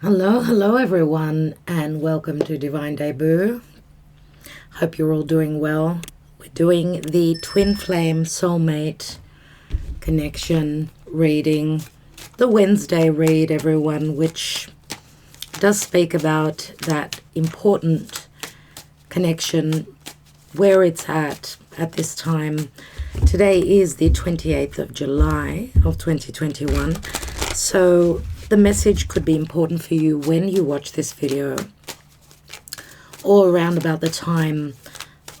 Hello everyone, and welcome to Divine Debut. Hope you're all doing well. We're doing the Twin Flame Soulmate connection reading, the Wednesday read, everyone, which does speak about that important connection, where it's at this time. Today is the 28th of July of 2021, so the message could be important for you when you watch this video, or around about the time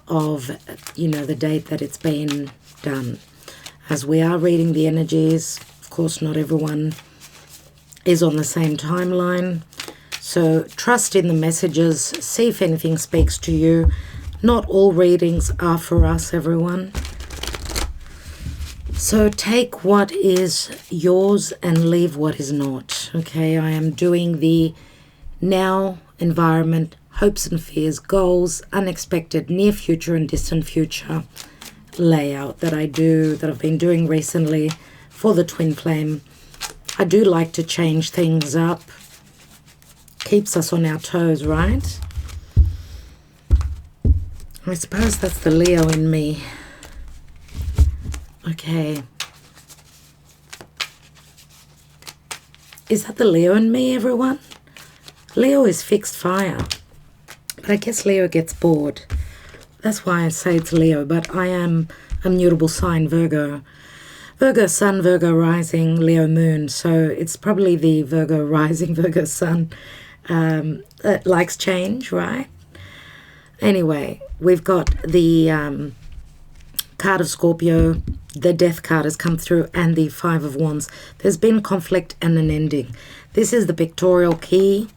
of, the date that it's been done. As we are reading the energies, of course, not everyone is on the same timeline. So trust in the messages, see if anything speaks to you. Not all readings are for us, everyone. So take what is yours and leave what is not. Okay, I am doing the now, environment, hopes and fears, goals, unexpected, near future and distant future layout that I've been doing recently for the Twin Flame. I do like to change things up. Keeps us on our toes, right? I suppose that's the Leo in me. Okay. Is that the Leo in me, everyone? Leo is fixed fire. But I guess Leo gets bored. That's why I say it's Leo, but I am a mutable sign, Virgo. Virgo sun, Virgo rising, Leo moon. So it's probably the Virgo rising, Virgo sun that likes change, right? Anyway, we've got the card of Scorpio. The Death card has come through, and the Five of Wands. There's been conflict and an ending. This is the Pictorial Key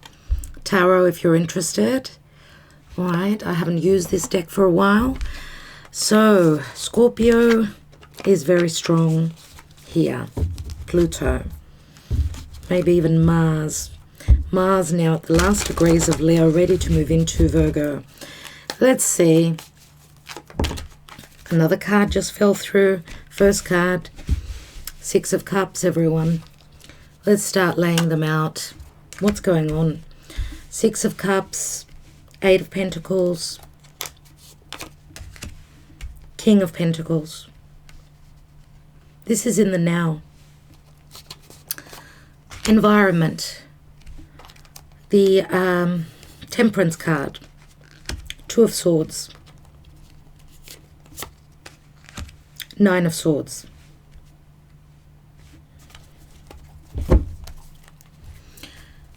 Tarot if you're interested. All right, I haven't used this deck for a while. So Scorpio is very strong here. Pluto, maybe even Mars. Mars now at the last degrees of Leo, ready to move into Virgo. Let's see. Another card just fell through. First card, Six of Cups, everyone. Let's start laying them out. What's going on? Six of Cups, Eight of Pentacles, King of Pentacles. This is in the now. Environment. The Temperance card, Two of Swords, Nine of Swords.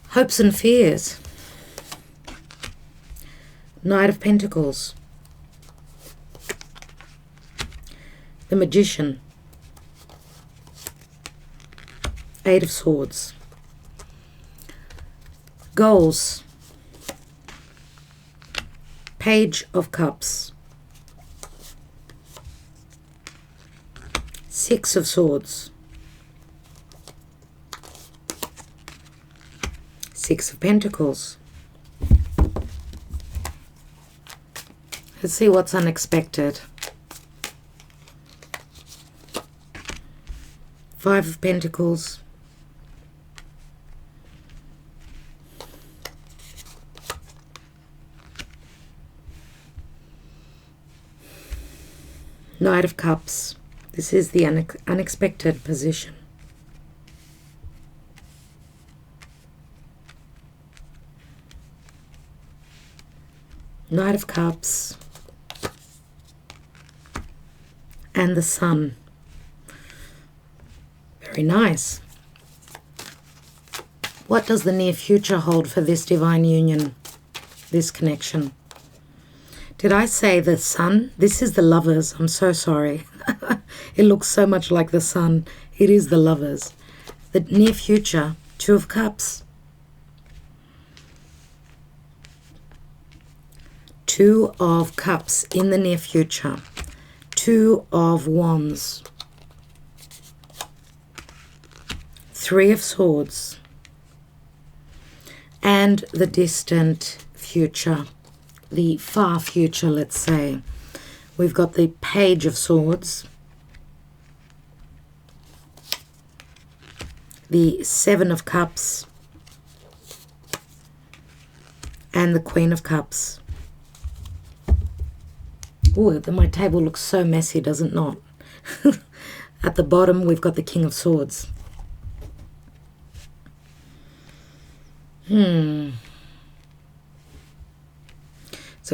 Hopes and fears. Knight of Pentacles. The Magician. Eight of Swords. Goals. Page of Cups. Six of Swords. Six of Pentacles. Let's see what's unexpected. Five of Pentacles. Knight of Cups. This is the unexpected position. Knight of Cups. And the Sun. Very nice. What does the near future hold for this divine union, this connection? Did I say the Sun? This is the Lovers. I'm so sorry. It looks so much like the Sun. It is the Lovers. The near future, Two of Cups. Two of Cups in the near future. Two of Wands. Three of Swords. And the distant future. The far future, let's say. We've got the Page of Swords. The Seven of Cups. and the Queen of Cups. Oh, my table looks so messy, does it not? At the bottom, we've got the King of Swords. So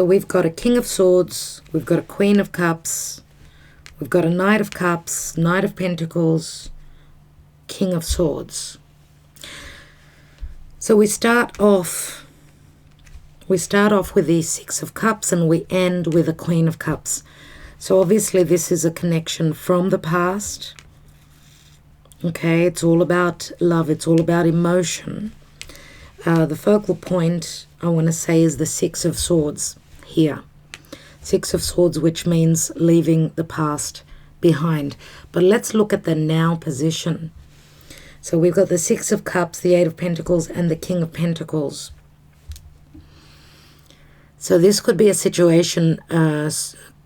we've got a King of Swords, we've got a Queen of Cups, we've got a Knight of Cups, Knight of Pentacles, King of Swords. So we start off with the Six of Cups and we end with a Queen of Cups. So obviously this is a connection from the past. Okay, it's all about love, it's all about emotion. The focal point, I want to say, is the Six of Swords here. Six of Swords, which means leaving the past behind. But let's look at the now position. So we've got the Six of Cups, the Eight of Pentacles, and the King of Pentacles. So this could be a situation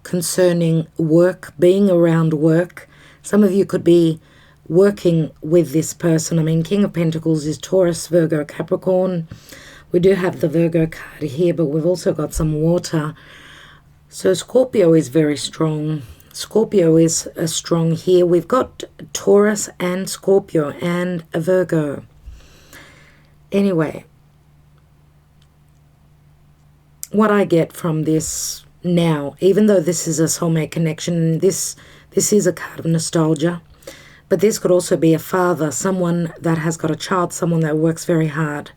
concerning work, being around work. Some of you could be working with this person. I mean, King of Pentacles is Taurus, Virgo, Capricorn. We do have the Virgo card here, but we've also got some water. So Scorpio is very strong. Scorpio is strong here. We've got Taurus and Scorpio and a Virgo. Anyway, what I get from this now, even though this is a soulmate connection, this is a card of nostalgia, but this could also be a father, someone that has got a child, someone that works very hard,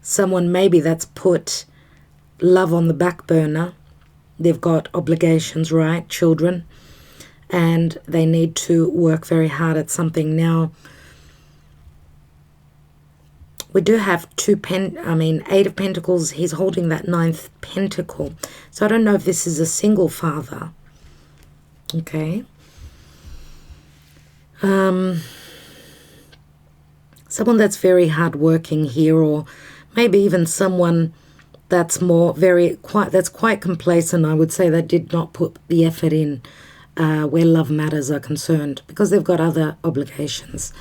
someone maybe that's put love on the back burner. They've got obligations, right? Children. And they need to work very hard at something. Now, we do have Eight of Pentacles. He's holding that Ninth Pentacle. So I don't know if this is a single father. Okay. Someone that's very hardworking here, or maybe even someone that's quite complacent. I would say that did not put the effort in where love matters are concerned, because they've got other obligations.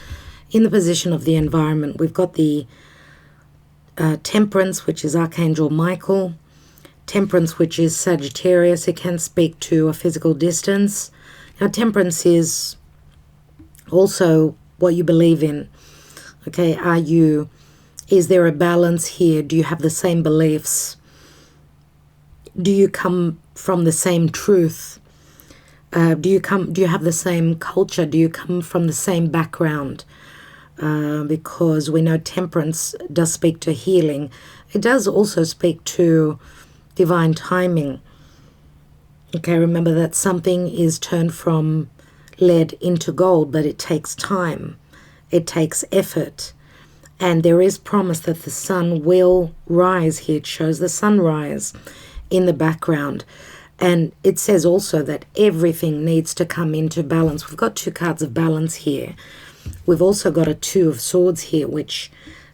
In the position of the environment, we've got the Temperance, which is Archangel Michael. Temperance, which is Sagittarius. It can speak to a physical distance. Now, Temperance is also what you believe in. Okay, is there a balance here? Do you have the same beliefs? Do you come from the same truth? Do you have the same culture? Do you come from the same background? Because we know Temperance does speak to healing. It does also speak to divine timing. Okay, remember that something is turned from lead into gold, but it takes time. It takes effort. And there is promise that the sun will rise here. It shows the sunrise in the background. And it says also that everything needs to come into balance. We've got two cards of balance here. We've also got a Two of Swords here, which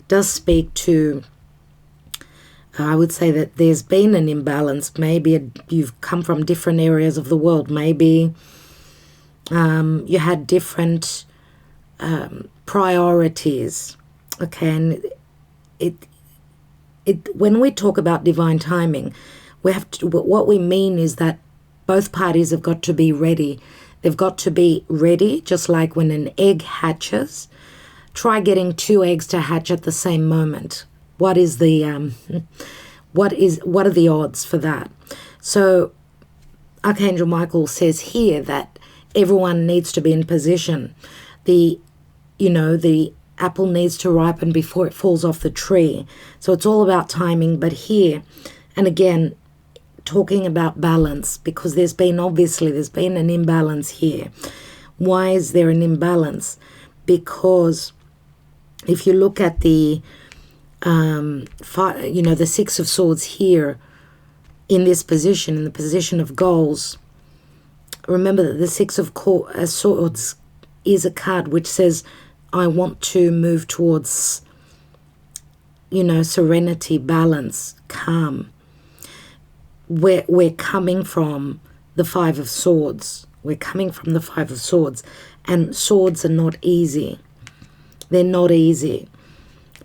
does speak to, I would say that there's been an imbalance. Maybe you've come from different areas of the world. Maybe you had different priorities. Okay, and when we talk about divine timing, what we mean is that both parties have got to be ready. They've got to be ready, just like when an egg hatches. Try getting two eggs to hatch at the same moment. What are the odds for that? So Archangel Michael says here that everyone needs to be in position. The apple needs to ripen before it falls off the tree. So it's all about timing. But here, and again, talking about balance, because there's been an imbalance here. Why is there an imbalance? Because if you look at the the Six of Swords here in this position, in the position of goals, remember that the Six of Swords is a card which says, I want to move towards, serenity, balance, calm. We're coming from the Five of Swords. We're coming from the Five of Swords. And swords are not easy. They're not easy.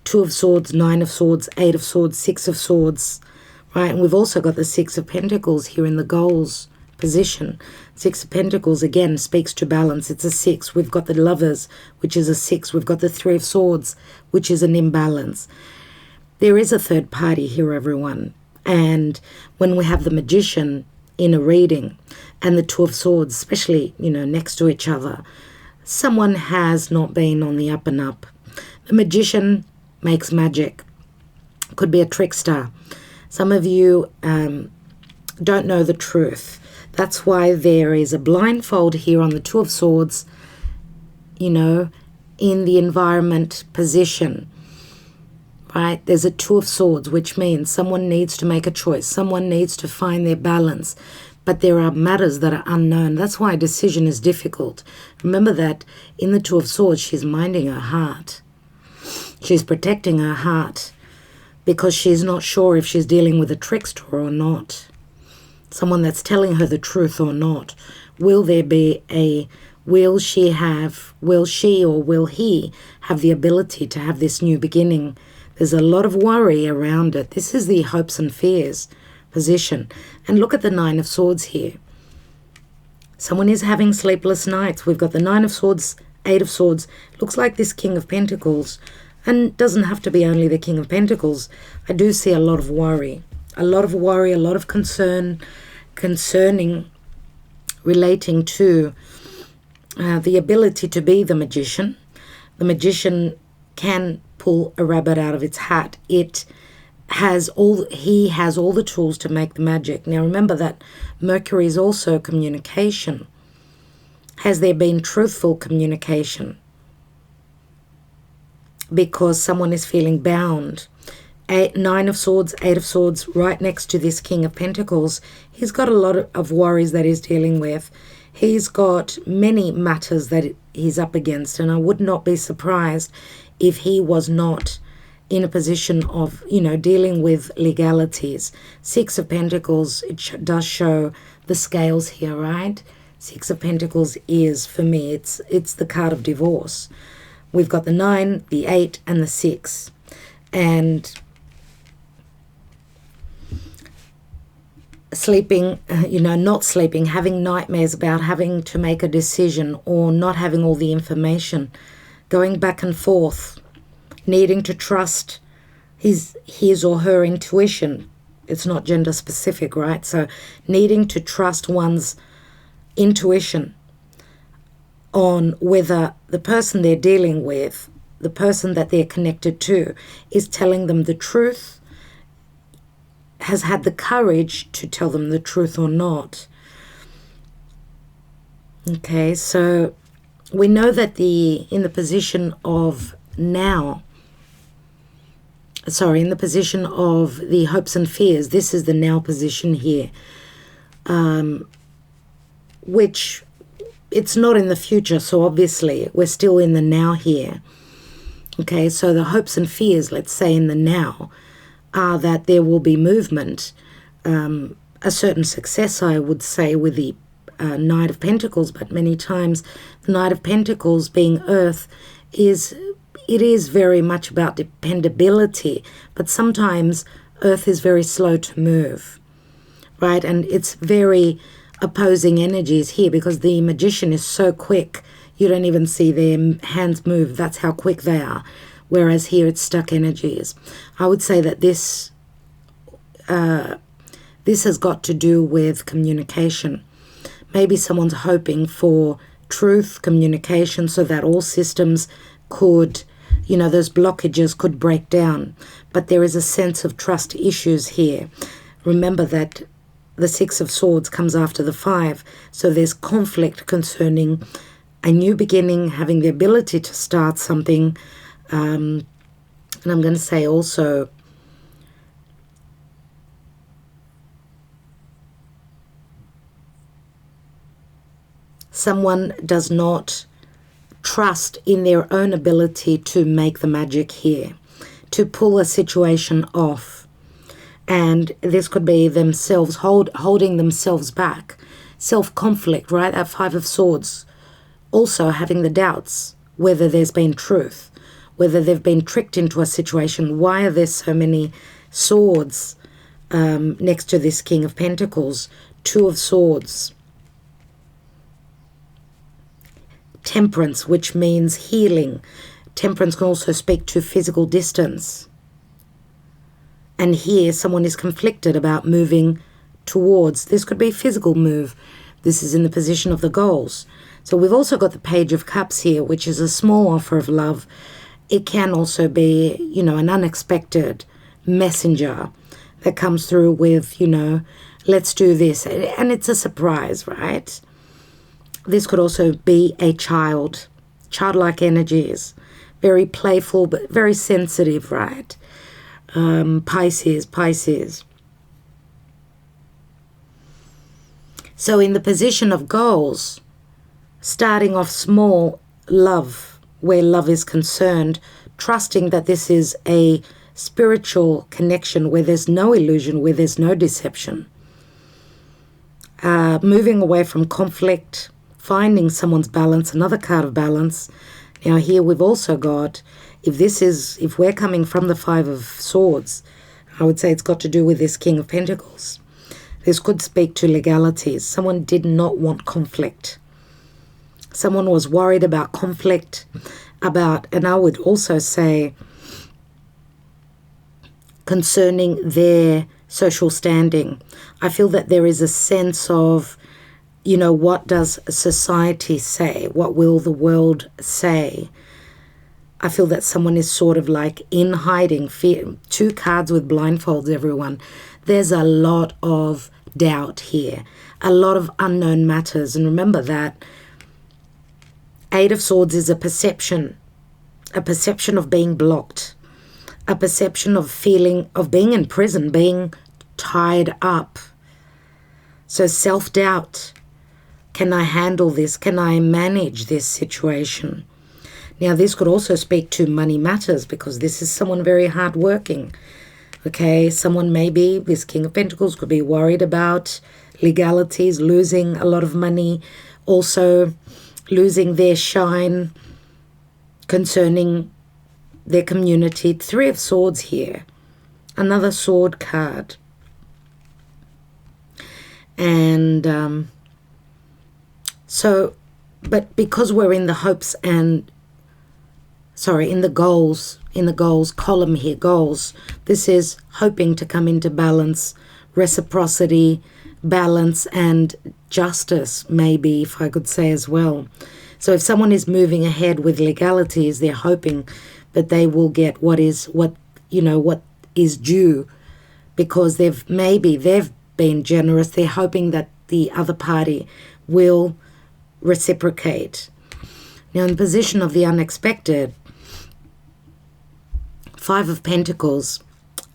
Two of Swords, Nine of Swords, Eight of Swords, Six of Swords. right? And we've also got the Six of Pentacles here in the goals position. Six of Pentacles, again, speaks to balance. It's a 6. We've got the Lovers, which is a 6. We've got the Three of Swords, which is an imbalance. There is a third party here, everyone. And when we have the Magician in a reading and the Two of Swords, especially, next to each other, someone has not been on the up and up. The Magician makes magic. Could be a trickster. Some of you don't know the truth. That's why there is a blindfold here on the Two of Swords, in the environment position, right? There's a Two of Swords, which means someone needs to make a choice. Someone needs to find their balance. But there are matters that are unknown. That's why a decision is difficult. Remember that in the Two of Swords, she's minding her heart. She's protecting her heart because she's not sure if she's dealing with a trickster or not. Someone that's telling her the truth or not. Will she or will he have the ability to have this new beginning? There's a lot of worry around it. This is the hopes and fears position. And look at the Nine of Swords here. Someone is having sleepless nights. We've got the Nine of Swords, Eight of Swords. Looks like this King of Pentacles. And doesn't have to be only the King of Pentacles. I do see a lot of worry. A lot of worry, a lot of concerning relating to the ability to be the Magician. The Magician can pull a rabbit out of its hat. He has all the tools to make the magic. Now remember that Mercury is also communication. Has there been truthful communication? Because someone is feeling bound. Nine of Swords, Eight of Swords, right next to this King of Pentacles. He's got a lot of worries that he's dealing with. He's got many matters that he's up against, and I would not be surprised if he was not in a position of, dealing with legalities. Six of Pentacles, it does show the scales here, right? Six of Pentacles is, for me, it's the card of divorce. We've got the 9, the 8, and the 6. And sleeping, not sleeping, having nightmares about having to make a decision or not having all the information, going back and forth, needing to trust his or her intuition. It's not gender specific, right? So needing to trust one's intuition on whether the person they're dealing with, the person that they're connected to, is telling them the truth, has had the courage to tell them the truth or not. Okay, so we know that in the position of the hopes and fears, this is the now position here, which it's not in the future, so obviously we're still in the now here. Okay, so the hopes and fears, let's say in the now, are that there will be movement, a certain success, I would say, with the Knight of Pentacles, but many times the Knight of Pentacles, being Earth, it is very much about dependability, but sometimes Earth is very slow to move, right? And it's very opposing energies here because the Magician is so quick, you don't even see their hands move. That's how quick they are. Whereas here it's stuck energies. I would say that this has got to do with communication. Maybe someone's hoping for truth, communication, so that all systems could, those blockages could break down. But there is a sense of trust issues here. Remember that the Six of Swords comes after the 5. So there's conflict concerning a new beginning, having the ability to start something. And I'm going to say also, someone does not trust in their own ability to make the magic here, to pull a situation off. And this could be themselves holding themselves back. Self-conflict, right? That 5 of Swords. Also having the doubts whether there's been truth, whether they've been tricked into a situation. Why are there so many swords next to this King of Pentacles. Two of Swords. Temperance, which means healing. Temperance can also speak to physical distance. And here someone is conflicted about moving towards. This could be a physical move. This is in the position of the goals. So we've also got the Page of Cups here, which is a small offer of love. It can also be, an unexpected messenger that comes through with, let's do this. And it's a surprise, right? This could also be a child. Childlike energies. Very playful, but very sensitive, right? Pisces. So in the position of goals, starting off small, love, where love is concerned, trusting that this is a spiritual connection where there's no illusion, where there's no deception. Moving away from conflict, finding someone's balance, another card of balance. Now here we've also got, if we're coming from the Five of Swords, I would say it's got to do with this King of Pentacles. This could speak to legalities. Someone did not want conflict. Someone was worried about conflict, and I would also say concerning their social standing. I feel that there is a sense of, what does society say? What will the world say? I feel that someone is sort of like in hiding. Fear. Two cards with blindfolds, everyone. There's a lot of doubt here. A lot of unknown matters. And remember that Eight of Swords is a perception of being blocked, a perception of being in prison, being tied up. So self-doubt. Can I handle this? Can I manage this situation? Now, this could also speak to money matters because this is someone very hardworking. Okay, someone maybe, this King of Pentacles could be worried about legalities, losing a lot of money, also losing their shine concerning their community. Three of Swords here, another sword card. And but because we're in the hopes and, in the goals column here, goals, this is hoping to come into balance, reciprocity, balance, and justice, maybe, if I could say as well. So if someone is moving ahead with legalities, they're hoping that they will get what is due, because they've been generous. They're hoping that the other party will reciprocate. Now, in the position of the unexpected, Five of Pentacles,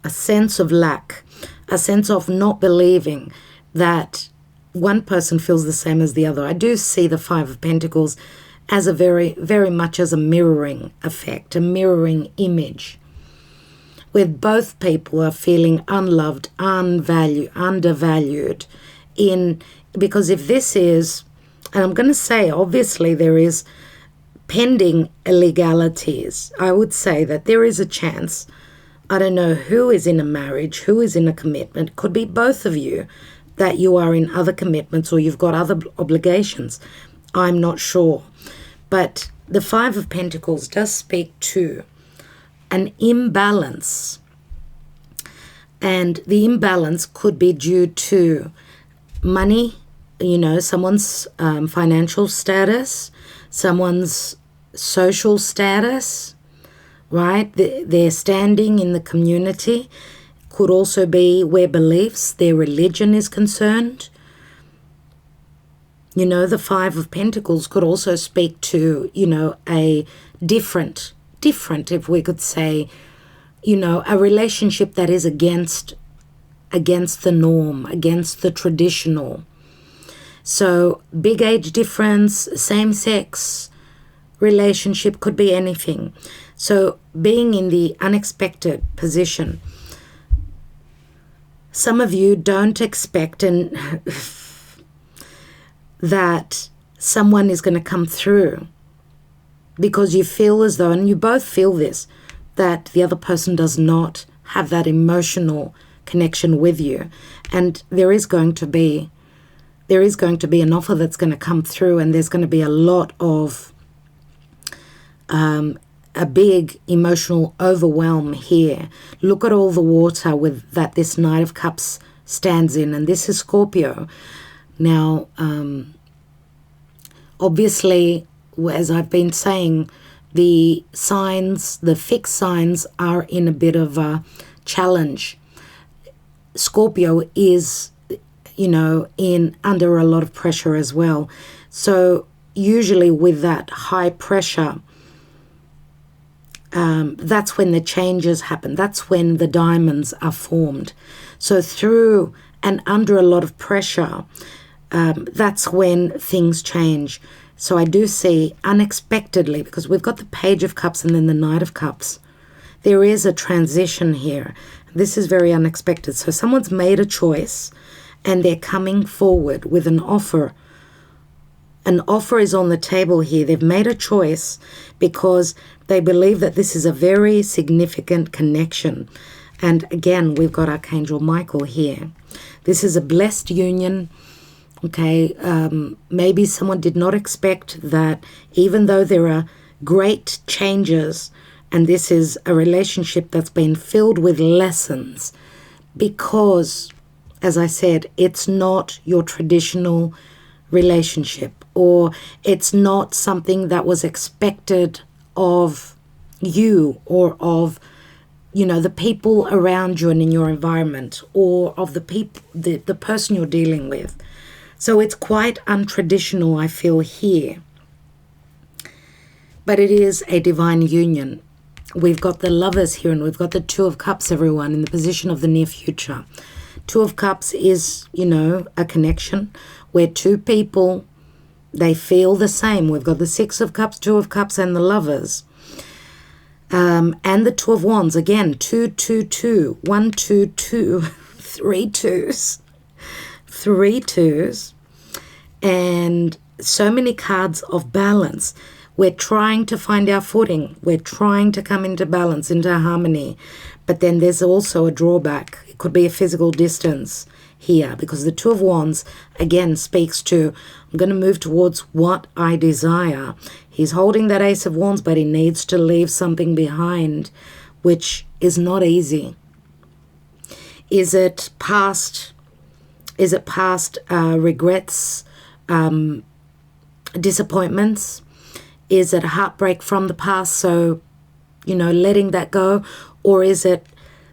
a sense of lack, a sense of not believing that one person feels the same as the other. I do see the Five of Pentacles as a very, very much as a mirroring effect, a mirroring image, where both people are feeling unloved, undervalued. Because if this is, and I'm going to say, obviously there is pending illegalities, I would say that there is a chance, I don't know who is in a marriage, who is in a commitment, could be both of you, that you are in other commitments or you've got other obligations. I'm not sure. But the Five of Pentacles does speak to an imbalance. And the imbalance could be due to money, someone's financial status, someone's social status, right? Their standing in the community. Could also be where beliefs, their religion is concerned. The Five of Pentacles could also speak to, a different, if we could say, a relationship that is against the norm, against the traditional. So big age difference, same sex relationship, could be anything. So being in the unexpected position, some of you don't expect that someone is going to come through, because you feel as though, and you both feel this, that the other person does not have that emotional connection with you. And there is going to be an offer that's going to come through, and there's going to be a lot of a big emotional overwhelm here. Look at all the water with that this Knight of Cups stands in, and this is Scorpio. Now, obviously, as I've been saying, the fixed signs are in a bit of a challenge. Scorpio is, under a lot of pressure as well. So usually with that high pressure, that's when the changes happen. That's when the diamonds are formed. So through and under a lot of pressure, that's when things change. So I do see unexpectedly, because we've got the Page of Cups and then the Knight of Cups, there is a transition here. This is very unexpected. So someone's made a choice and they're coming forward with an offer. An offer is on the table here. They've made a choice because they believe that this is a very significant connection. And again, we've got Archangel Michael here. This is a blessed union. Okay, maybe someone did not expect that, even though there are great changes, and this is a relationship that's been filled with lessons, because, as I said, it's not your traditional relationship, or it's not something that was expected of you or of the people around you and in your environment, or of the person you're dealing with. So it's quite untraditional, I feel, here. But it is a divine union. We've got the Lovers here, and we've got the Two of Cups, everyone, in the position of the near future. Two of Cups is, a connection where two people, they feel the same. We've got the Six of Cups, Two of Cups, and the Lovers. And the Two of Wands, again, 2, 2, 2, 1, 2, 2, 3 twos. 3 twos, and so many cards of balance. We're trying to find our footing. We're trying to come into balance, into harmony. But then there's also a drawback. It could be a physical distance here, because the Two of Wands, again, speaks to, I'm going to move towards what I desire. He's holding that Ace of Wands, but he needs to leave something behind, which is not easy. Is it past regrets, disappointments? Is it a heartbreak from the past, so, letting that go? Or is it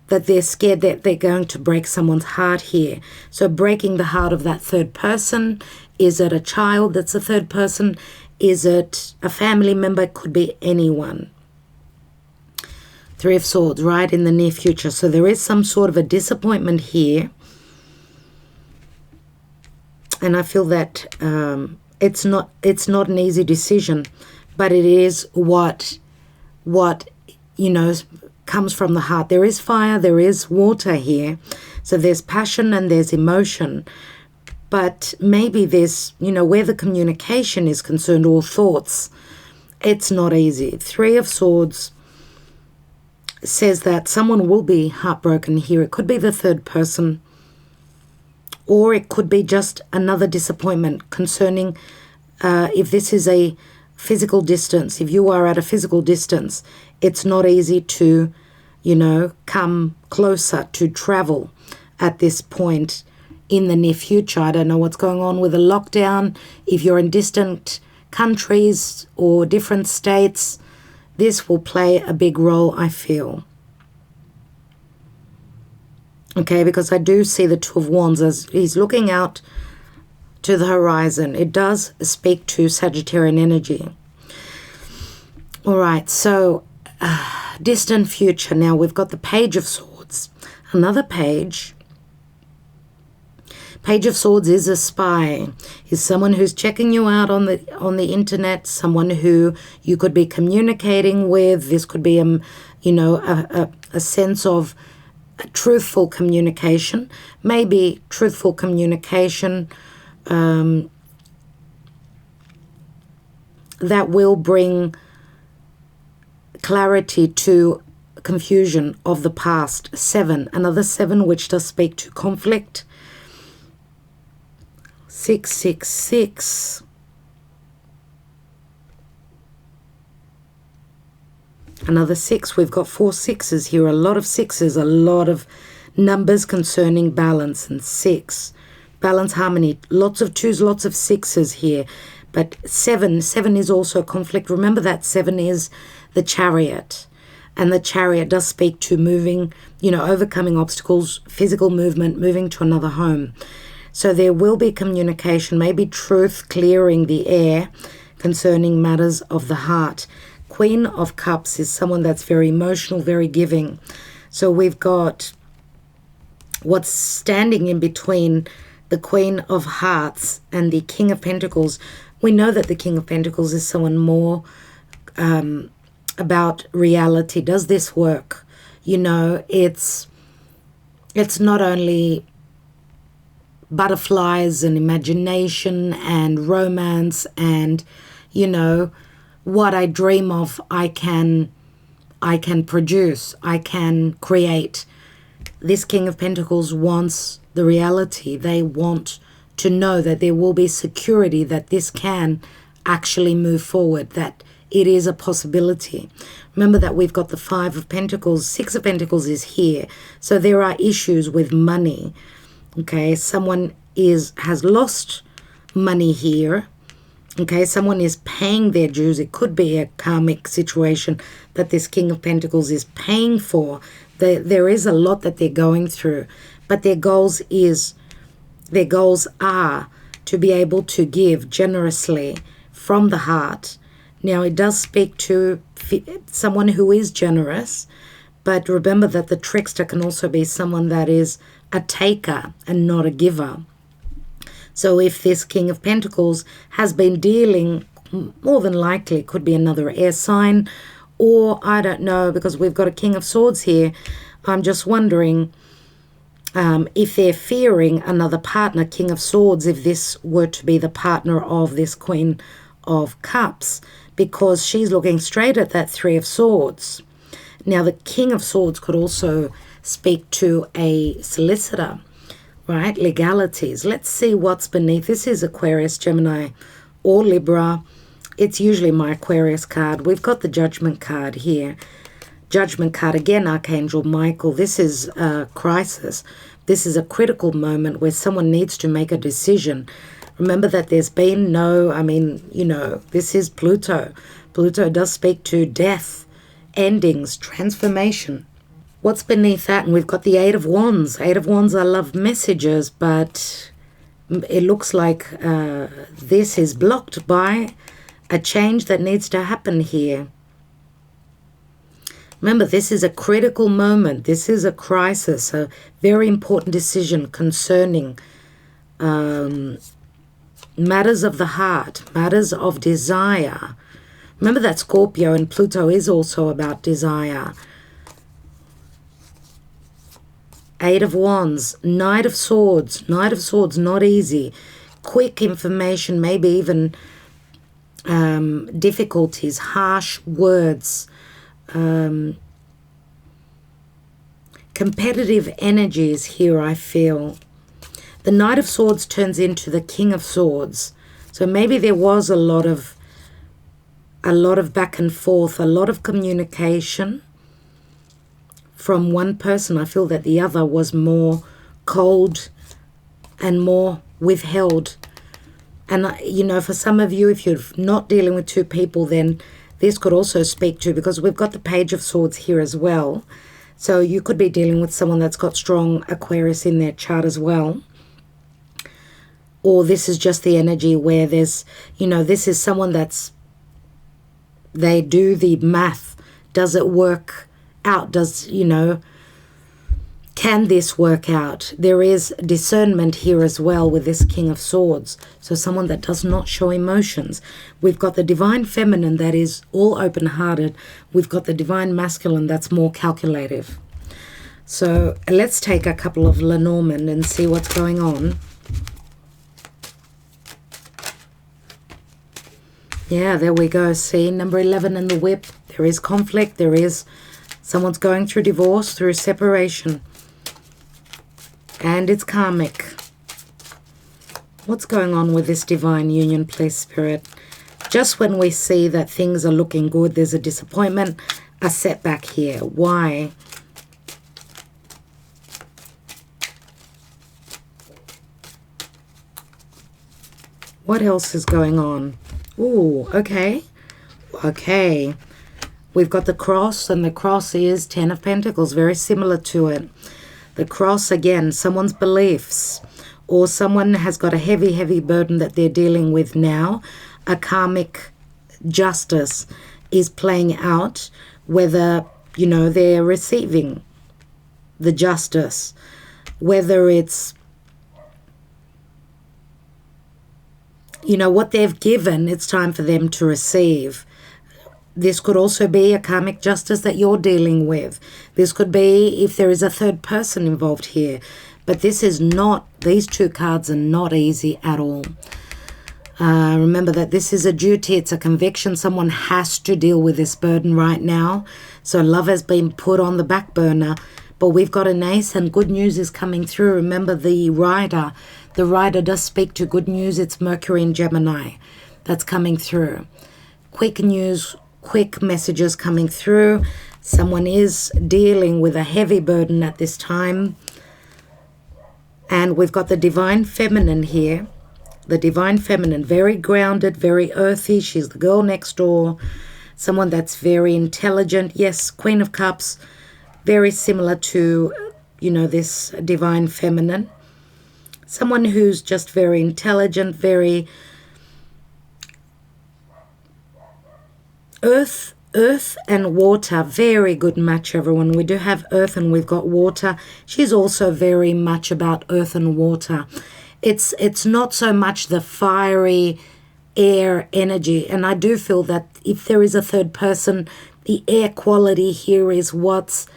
that they're scared that they're going to break someone's heart here? So breaking the heart of that third person. Is it a child that's a third person? Is it a family member? It could be anyone. Three of Swords, right, in the near future. So there is some sort of a disappointment here. And I feel that it's not an easy decision, but it is what comes from the heart. There is fire, there is water here. So there's passion and there's emotion. But maybe there's, where the communication is concerned, or thoughts, it's not easy. Three of Swords says that someone will be heartbroken here. It could be the third person, or it could be just another disappointment concerning if this is a physical distance. If you are at a physical distance, it's not easy to, come closer, to travel at this point in the near future. I don't know what's going on with the lockdown. If you're in distant countries or different states, this will play a big role, I feel. Okay, because I do see the Two of Wands as he's looking out to the horizon. It does speak to Sagittarian energy. All right, so distant future. Now we've got the Page of Swords. Another page. Page of Swords is a spy. Is someone who's checking you out on the internet, someone who you could be communicating with. This could be a sense of truthful communication, maybe truthful communication that will bring clarity to confusion of the past. 7, another 7, which does speak to conflict. 6, 6, 6. Another 6. We've got 4 6s here. A lot of 6s, a lot of numbers concerning balance. And 6, balance, harmony. Lots of 2s, lots of 6s here. But 7 is also conflict. Remember that 7 is the Chariot. And the Chariot does speak to moving, overcoming obstacles, physical movement, moving to another home. So there will be communication, maybe truth clearing the air concerning matters of the heart. Queen of Cups is someone that's very emotional, very giving. So we've got what's standing in between the Queen of Hearts and the King of Pentacles. We know that the King of Pentacles is someone more about reality. Does this work? It's not only butterflies and imagination and romance and, what I dream of, I can produce, I can create. This King of Pentacles wants the reality. They want to know that there will be security, that this can actually move forward, that it is a possibility. Remember that we've got the 5 of Pentacles. 6 of Pentacles is here. So there are issues with money. Okay, someone has lost money here. Okay, someone is paying their dues. It could be a karmic situation that this King of Pentacles is paying for. There is a lot that they're going through, but their goals are to be able to give generously from the heart. Now, it does speak to someone who is generous, but remember that the trickster can also be someone that is a taker and not a giver. So if this King of Pentacles has been dealing, more than likely could be another air sign, or I don't know, because we've got a King of Swords here. I'm just wondering if they're fearing another partner, King of Swords, if this were to be the partner of this Queen of Cups, because she's looking straight at that 3 of Swords. Now, the King of Swords could also speak to a solicitor, right? Legalities. Let's see what's beneath. This is Aquarius, Gemini, or Libra. It's usually my Aquarius card. We've got the Judgment card here. Judgment card, again, Archangel Michael. This is a crisis. This is a critical moment where someone needs to make a decision. Remember that there's been this is Pluto. Pluto does speak to death, endings, transformation. What's beneath that? And we've got the 8 of Wands. 8 of Wands, I love messages, but it looks like this is blocked by a change that needs to happen here. Remember, this is a critical moment. This is a crisis, a very important decision concerning matters of the heart, matters of desire. Remember that Scorpio and Pluto is also about desire. 8 of Wands, Knight of Swords. Knight of Swords, not easy. Quick information, maybe even difficulties, harsh words, competitive energies here, I feel. The Knight of Swords turns into the King of Swords. So maybe there was a lot of back and forth, a lot of communication from one person. I feel that the other was more cold and more withheld. And, for some of you, if you're not dealing with 2 people, then this could also speak to, because we've got the Page of Swords here as well. So you could be dealing with someone that's got strong Aquarius in their chart as well. Or this is just the energy where there's, this is someone they do the math. Does it work out? Can this work out? There is discernment here as well with this King of Swords. So someone that does not show emotions. We've got the Divine Feminine that is all open-hearted. We've got the Divine Masculine that's more calculative. So let's take a couple of Lenormand and see what's going on. Yeah, there we go. See, number 11 in the whip. There is conflict. There is Someone's going through divorce, through separation. And it's karmic. What's going on with this divine union, please, Spirit? Just when we see that things are looking good, there's a disappointment, a setback here. Why? What else is going on? Ooh, okay. Okay. We've got the cross, and the cross is 10 of Pentacles, very similar to it. The cross, again, someone's beliefs, or someone has got a heavy, heavy burden that they're dealing with now. A karmic justice is playing out, whether, you know, they're receiving the justice, whether it's, you know, what they've given, it's time for them to receive. This could also be a karmic justice that you're dealing with. This could be if there is a third person involved here. But this is not, these two cards are not easy at all. Remember that this is a duty, it's a conviction. Someone has to deal with this burden right now. So love has been put on the back burner. But we've got an ace and good news is coming through. Remember the rider. The rider does speak to good news. It's Mercury and Gemini that's coming through. Quick news, quick messages coming through. Someone is dealing with a heavy burden at this time. And we've got the Divine Feminine here. The Divine Feminine, very grounded, very earthy. She's the girl next door. Someone that's very intelligent. Yes, Queen of Cups, very similar to, you know, this Divine Feminine. Someone who's just very intelligent, very earth and water, very good match, everyone. We do have earth and we've got water. She's also very much about earth and water. It's not so much the fiery air energy, and I do feel that if there is a third person, the air quality here is what's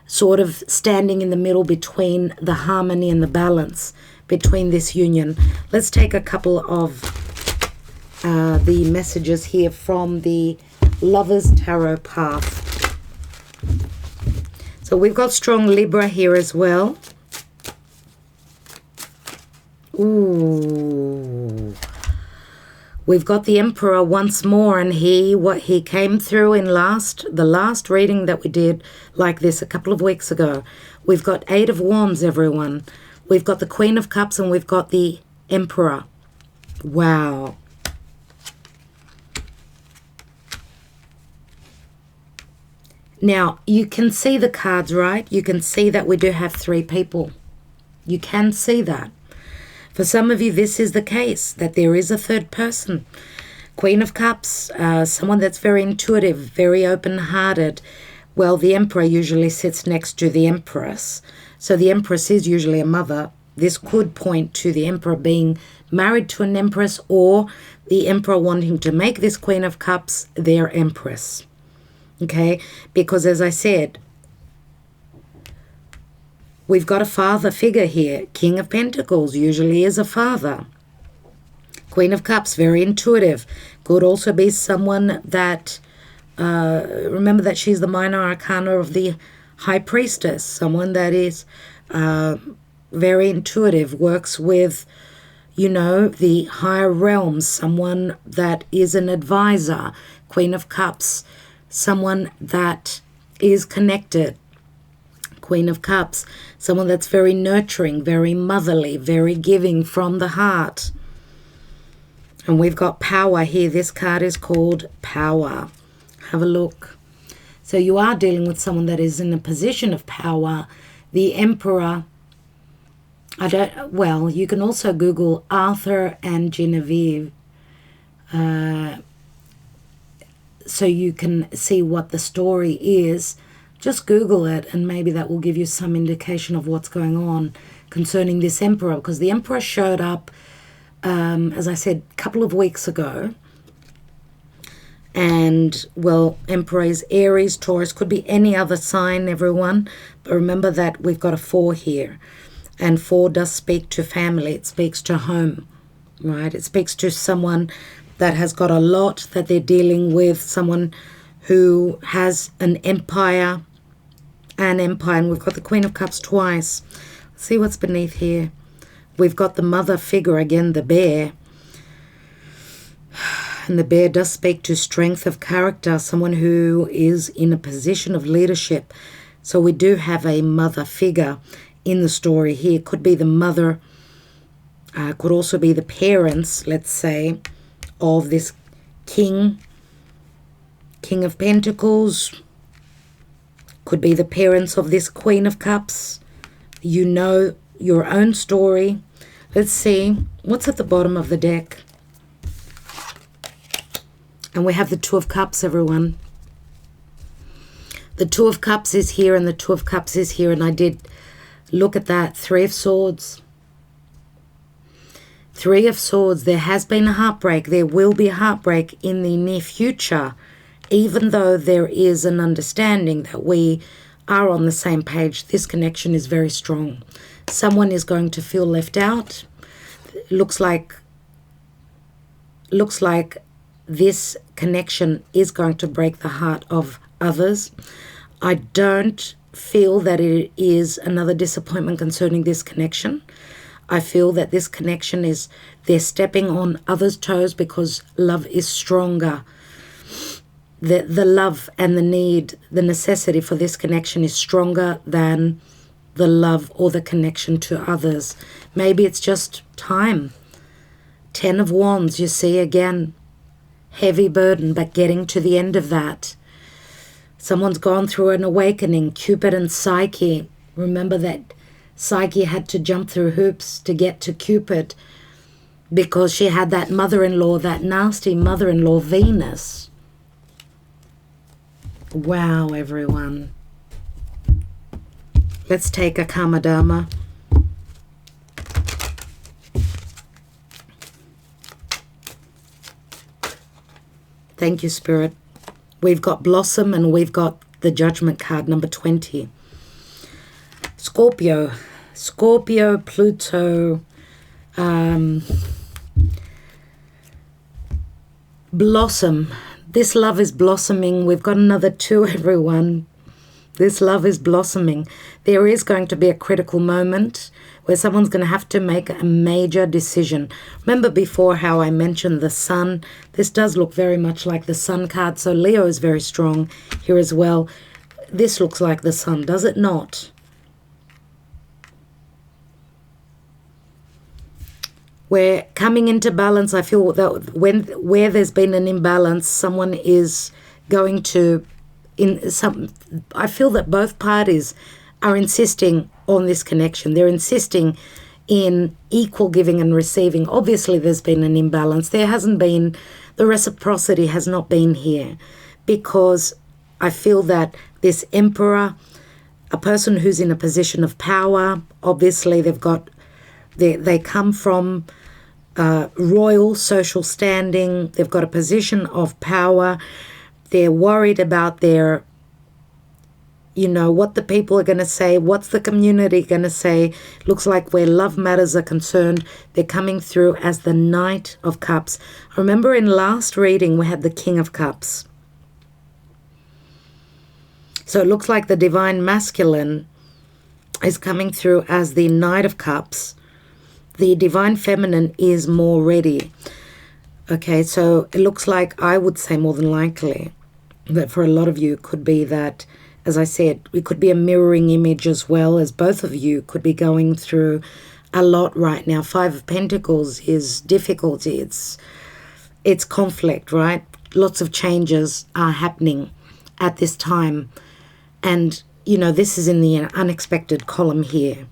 sort of standing in the middle between the harmony and the balance between this union. Let's take a couple of the messages here from the Lovers Tarot path. So we've got strong Libra here as well. Ooh. We've got the Emperor once more, and what he came through in the last reading that we did like this a couple of weeks ago. We've got 8 of Wands, everyone. We've got the Queen of Cups and we've got the Emperor. Wow. Now, you can see the cards, right? You can see that we do have 3 people. You can see that. For some of you, this is the case, that there is a third person. Queen of Cups, someone that's very intuitive, very open-hearted. Well, the Emperor usually sits next to the Empress. So the Empress is usually a mother. This could point to the Emperor being married to an Empress, or the Emperor wanting to make this Queen of Cups their Empress. Okay, because as I said, we've got a father figure here. King of Pentacles usually is a father. Queen of Cups, very intuitive. Could also be someone that, remember that she's the minor arcana of the High Priestess. Someone that is very intuitive, works with, you know, the higher realms. Someone that is an advisor. Queen of Cups, someone that is connected. Queen of Cups, someone that's very nurturing, very motherly, very giving from the heart. And we've got power here. This card is called Power. Have a look. So you are dealing with someone that is in a position of power. The Emperor, well, you can also Google Arthur and Genevieve. So you can see what the story is. Just Google it, and maybe that will give you some indication of what's going on concerning this Emperor, because the Emperor showed up, as I said, a couple of weeks ago. And, well, Emperor is Aries, Taurus, could be any other sign, everyone. But remember that we've got a 4 here. And 4 does speak to family. It speaks to home, right? It speaks to someone that has got a lot that they're dealing with, someone who has an empire, and Empire, and we've got the Queen of Cups twice. Let's see what's beneath here. We've got the mother figure again, the bear. And the bear does speak to strength of character, someone who is in a position of leadership. So we do have a mother figure in the story here. Could be the mother, could also be the parents, let's say, of this King of Pentacles. Could be the parents of this Queen of Cups. You know your own story. Let's see what's at the bottom of the deck. And we have the Two of Cups, everyone. The Two of Cups is here and the Two of Cups is here. And I did look at that. Three of Swords. Three of Swords. There has been a heartbreak. There will be a heartbreak in the near future. Even though there is an understanding that we are on the same page, this connection is very strong. Someone is going to feel left out. Looks like this connection is going to break the heart of others. I don't feel that it is another disappointment concerning this connection. I feel that this connection is, they're stepping on others' toes because love is stronger. The love and the need, the necessity for this connection is stronger than the love or the connection to others. Maybe it's just time. 10 of Wands, you see again. Heavy burden, but getting to the end of that. Someone's gone through an awakening. Cupid and Psyche. Remember that Psyche had to jump through hoops to get to Cupid because she had that mother-in-law, that nasty mother-in-law, Venus. Wow, everyone. Let's take a Kamadama. Thank you, Spirit. We've got Blossom and we've got the Judgment card, number 20. Scorpio. Scorpio, Pluto. Blossom. This love is blossoming. We've got another 2, everyone. This love is blossoming. There is going to be a critical moment where someone's going to have to make a major decision. Remember before how I mentioned the Sun? This does look very much like the Sun card. So Leo is very strong here as well. This looks like the Sun, does it not? We're coming into balance. I feel that where there's been an imbalance, someone is going to... I feel that both parties are insisting on this connection. They're insisting in equal giving and receiving. Obviously, there's been an imbalance. There hasn't been, the reciprocity has not been here because I feel that this Emperor, a person who's in a position of power, obviously they come from royal social standing. They've got a position of power. They're worried about their, what the people are going to say, what's the community going to say. Looks like where love matters are concerned, they're coming through as the Knight of Cups. Remember in last reading, we had the King of Cups. So it looks like the Divine Masculine is coming through as the Knight of Cups. The Divine Feminine is more ready. Okay, so it looks like, I would say more than likely, that for a lot of you it could be that, as I said, it could be a mirroring image as well, as both of you could be going through a lot right now. 5 of Pentacles is difficulty. It's conflict, right? Lots of changes are happening at this time. And, this is in the unexpected column here.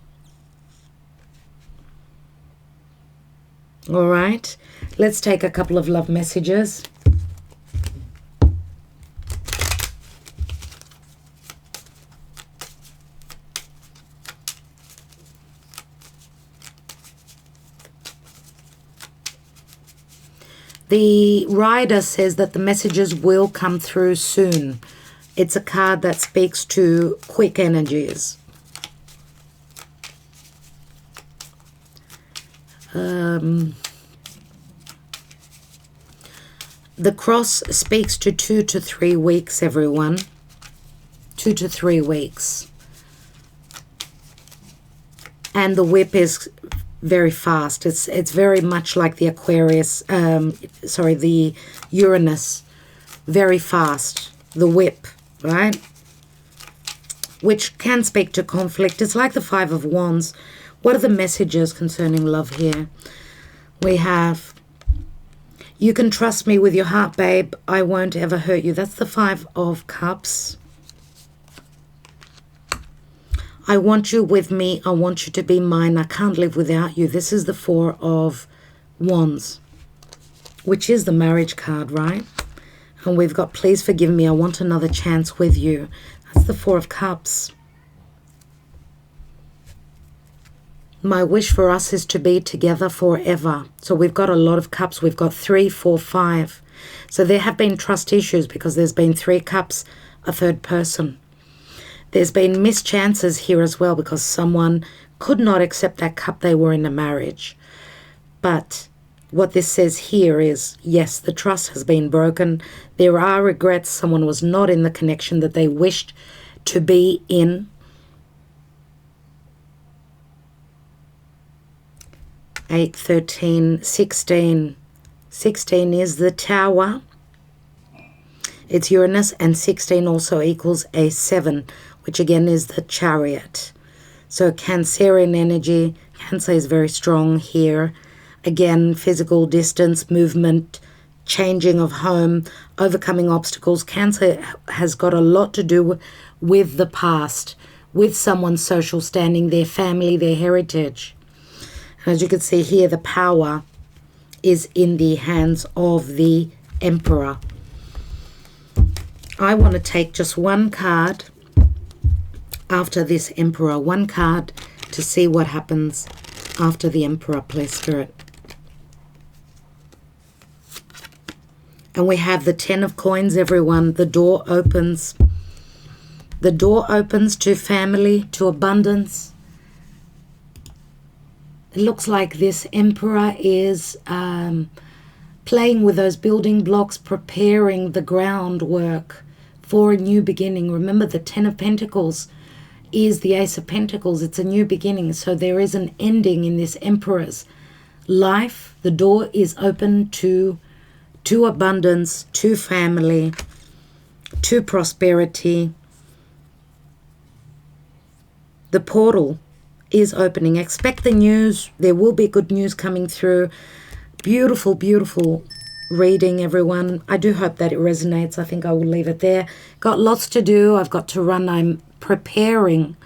All right, let's take a couple of love messages. The Rider says that the messages will come through soon. It's a card that speaks to quick energies. The Cross speaks to 2 to 3 weeks, everyone. 2 to 3 weeks. And the whip is very fast. It's very much like the Aquarius, the Uranus. Very fast. The whip, right? Which can speak to conflict. It's like the Five of Wands. What are the messages concerning love here? We have, you can trust me with your heart, babe. I won't ever hurt you. That's the Five of Cups. I want you with me. I want you to be mine. I can't live without you. This is the Four of Wands, which is the marriage card, right? And we've got, please forgive me. I want another chance with you. That's the Four of Cups. My wish for us is to be together forever. So we've got a lot of cups. We've got 3, 4, 5. So there have been trust issues because there's been 3 cups, a third person. There's been mischances here as well because someone could not accept that cup. They were in a marriage. But what this says here is, yes, the trust has been broken. There are regrets. Someone was not in the connection that they wished to be in. 8, 13, 16. 16 is the Tower. It's Uranus, and 16 also equals a 7, which again is the Chariot. So Cancerian energy. Cancer is very strong here. Again, physical distance, movement, changing of home, overcoming obstacles. Cancer has got a lot to do with the past, with someone's social standing, their family, their heritage. As you can see here, the power is in the hands of the Emperor. I want to take just one card after this Emperor. One card to see what happens after the Emperor, please, Spirit. And we have the 10 of coins, everyone. The door opens. The door opens to family, to abundance. It looks like this Emperor is playing with those building blocks, preparing the groundwork for a new beginning. Remember, the 10 of Pentacles is the Ace of Pentacles. It's a new beginning. So there is an ending in this Emperor's life. The door is open to abundance, to family, to prosperity. The portal is opening. Expect the news. There will be good news coming through. Beautiful, beautiful reading, everyone. I do hope that it resonates. I think I will leave it there. Got lots to do. I've got to run. I'm preparing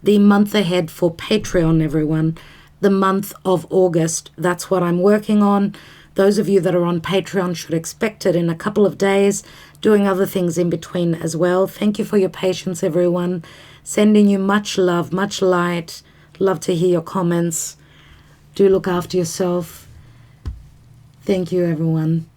the month ahead for Patreon, everyone. The month of August. That's what I'm working on. Those of you that are on Patreon should expect it in a couple of days. Doing other things in between as well. Thank you for your patience, everyone. Sending you much love, much light. Love to hear your comments. Do look after yourself. Thank you, everyone.